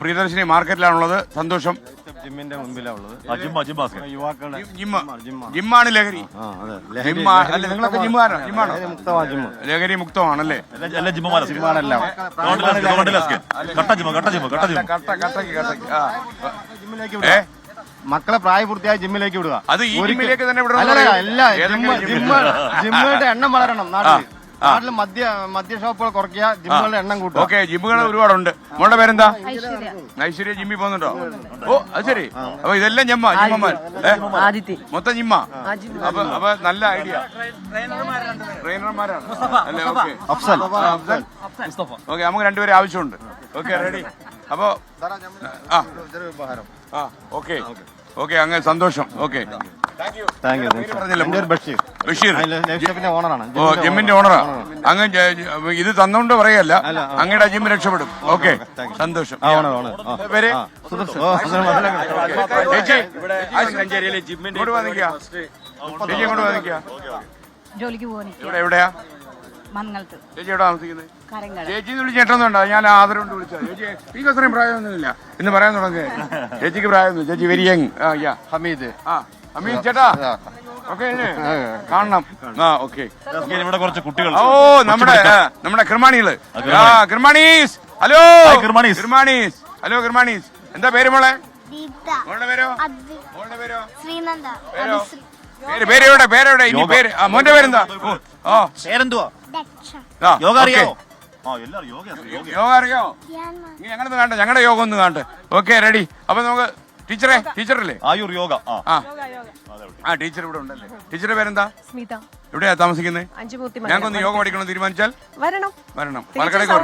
പ്രിയദർശിനി മാർക്കറ്റിലാണുള്ളത്. സന്തോഷം. ജിമ്മിന്റെ മുൻപിലാണുള്ളത്. ജിമ്മാണ് ലഹരി. അല്ല, നിങ്ങളൊക്കെ ജിമ്മാണോ? ലഹരി മുക്തമാണല്ലേ? മക്കളെ പ്രായപൂർത്തിയായ ജിമ്മിലേക്ക് വിടുക. അത് ഈ ജിമ്മിലേക്ക് തന്നെ ജിമ്മുകളുടെ എണ്ണം വളരണം. നാട്ടില് മദ്യ ഷോപ്പുകൾ കുറയ്ക്കുക, ജിമ്മുകളുടെ എണ്ണം കൂട്ടുക. ഓക്കെ, ജിമ്മുകൾ ഒരുപാടുണ്ട്. മോളുടെ പേരെന്താ? ഐശ്വര്യ. ജിമ്മിൽ പോകുന്നുണ്ടോ? ഓ, അത് ശരി. അപ്പൊ ഇതെല്ലാം ജിമ്മന്മാർ മൊത്തം ജിമ്മ. അപ്പൊ നല്ല ഐഡിയ. ട്രെയിനർമാരാണ് അല്ലേ? ഓക്കെ, ഓക്കെ, നമുക്ക് രണ്ടുപേരെ ആവശ്യമുണ്ട്. Okay, ready. അപ്പൊ ഓക്കെ ഓക്കെ, അങ്ങനെ സന്തോഷം. ഓക്കെ, ജിമ്മിന്റെ ഓണറാ. അങ്ങ് ഇത് തന്നോണ്ട് പറയല്ല, അങ്ങയുടെ ജിമ്മ് രക്ഷപ്പെടും. ഓക്കെ, സന്തോഷം. പേര് ചേച്ചി ഇങ്ങോട്ട് വന്നിക്കുക. ചേച്ചി ഇങ്ങോട്ട് വന്നിക്കുക. എവിടെയാ ചേച്ചി? എവിടെ താമസിക്കുന്നത്? ചേച്ചി വിളിച്ച് ചേട്ടൊന്നുണ്ടോ? ഞാൻ ആദരവുണ്ട് വിളിച്ചത്. ചേച്ചി എനിക്ക് അത്രയും പ്രായമൊന്നുമില്ല എന്ന് പറയാൻ തുടങ്ങി. ചേച്ചിക്ക് പ്രായമൊന്നും. ചേച്ചി വെരി യങ്. ഹമീദ്. ഹമീദ് ചേട്ടാ, ഓക്കെ, കാണണം. ഓക്കെ, ഇവിടെ കുറച്ച് കുട്ടികൾ. ഓ, നമ്മുടെ കിർമാണികള്. കിർമാണീസ്. ഹലോ കിർമാണീസ്. ഹലോ കിർമാണീസ്. എന്താ പേര് മോളെ? മോളുടെ പേരോ? പേരെവിടെ? പേരെവിടെ? ഇനി പേര് മോന്റെ പേരെന്താ? യോഗ അറിയാമോ? യോഗ അറിയാമോ? ഞങ്ങളൊന്ന് കാണട്ടെ, ഞങ്ങളുടെ യോഗം ഒന്ന് കാണട്ടെ. Okay, ready. അപ്പൊ നമുക്ക് ടീച്ചറല്ലേ? ആയുർ യോഗ. ടീച്ചർ ഇവിടെ ഉണ്ടല്ലേ? ടീച്ചറുടെ പേരെന്താ? സ്മിത. എവിടെയാ താമസിക്കുന്നത്? ഞങ്ങൾക്കൊന്ന് യോഗ പഠിക്കണം തീരുമാനിച്ചാൽ വരണം. പാലക്കാടേക്ക്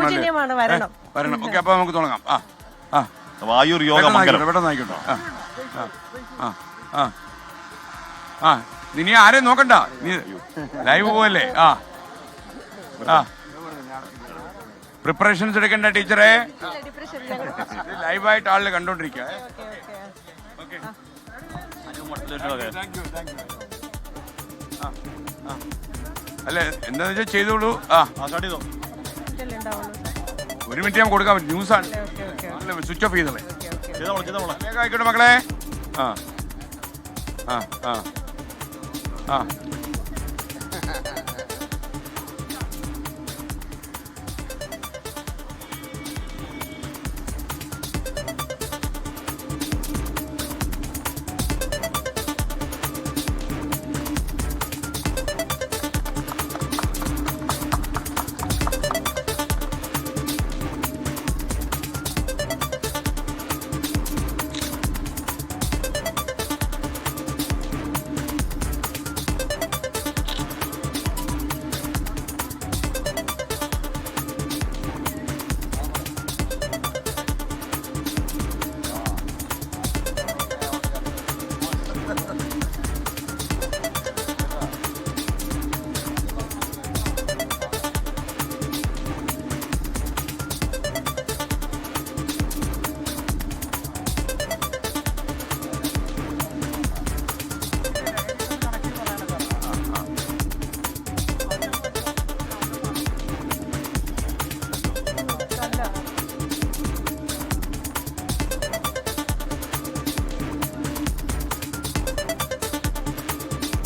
വരണം. ഓക്കെ, അപ്പൊ നമുക്ക് തുടങ്ങാം. ആയുർ യോഗ പെട്ടെന്ന് ആയിക്കോട്ടോ. ഇനി ആരെയും നോക്കണ്ട, നീ ലൈവ് പോവല്ലേ? പ്രിപ്പറേഷൻസ് എടുക്കണ്ട ടീച്ചറെ. ലൈവായിട്ട് ആളില് കണ്ടോണ്ടിരിക്കുക. അല്ലെ, എന്താന്ന് വെച്ചാൽ ചെയ്തോളൂ. ഒരു മിനിറ്റ് ഞാൻ കൊടുക്കാൻ പറ്റും. ന്യൂസാണ്, സ്വിച്ച് ഓഫ് ചെയ്തോളെ. ആയിക്കോട്ടെ മക്കളെ.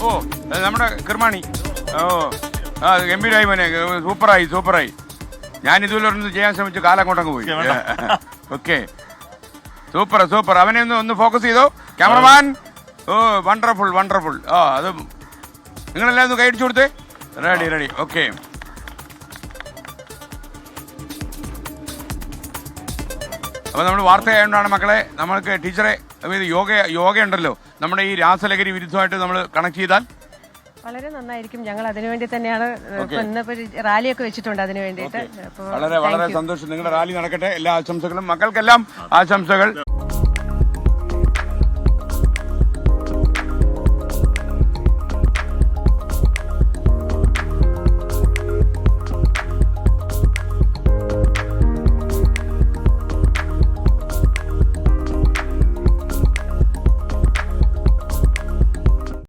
ഓ, നമ്മുടെ കിർമാണി. ഗംഭീരായി മോനെ, സൂപ്പറായി. ഞാൻ ഇതുപോലെ ചെയ്യാൻ ശ്രമിച്ചു, കാലം കൊണ്ടങ്ങ് പോയി. Okay, super. അവനെ ഒന്ന് ഫോക്കസ് ചെയ്തോ ക്യാമറമാൻ. ഓ, വണ്ടർഫുൾ. അത് നിങ്ങളെല്ലാം ഒന്ന് കൈയടിച്ചു കൊടുത്തേ. റെഡി. ഓക്കെ, അപ്പൊ നമ്മൾ വാർത്തയായതുകൊണ്ടാണ് മക്കളെ, നമ്മൾക്ക് ടീച്ചറെ യോഗ ഉണ്ടല്ലോ, നമ്മുടെ ഈ രാസലഹരി വിരുദ്ധമായിട്ട് നമ്മൾ കണക്ട് ചെയ്താൽ വളരെ നന്നായിരിക്കും. ഞങ്ങൾ അതിനുവേണ്ടി തന്നെയാണ് ഇന്നിപ്പോ റാലിയൊക്കെ വെച്ചിട്ടുണ്ട് അതിനു വേണ്ടിയിട്ട്. വളരെ സന്തോഷം. നിങ്ങളുടെ റാലി നടക്കട്ടെ. എല്ലാ ആശംസകളും. മക്കൾക്കെല്ലാം ആശംസകൾ.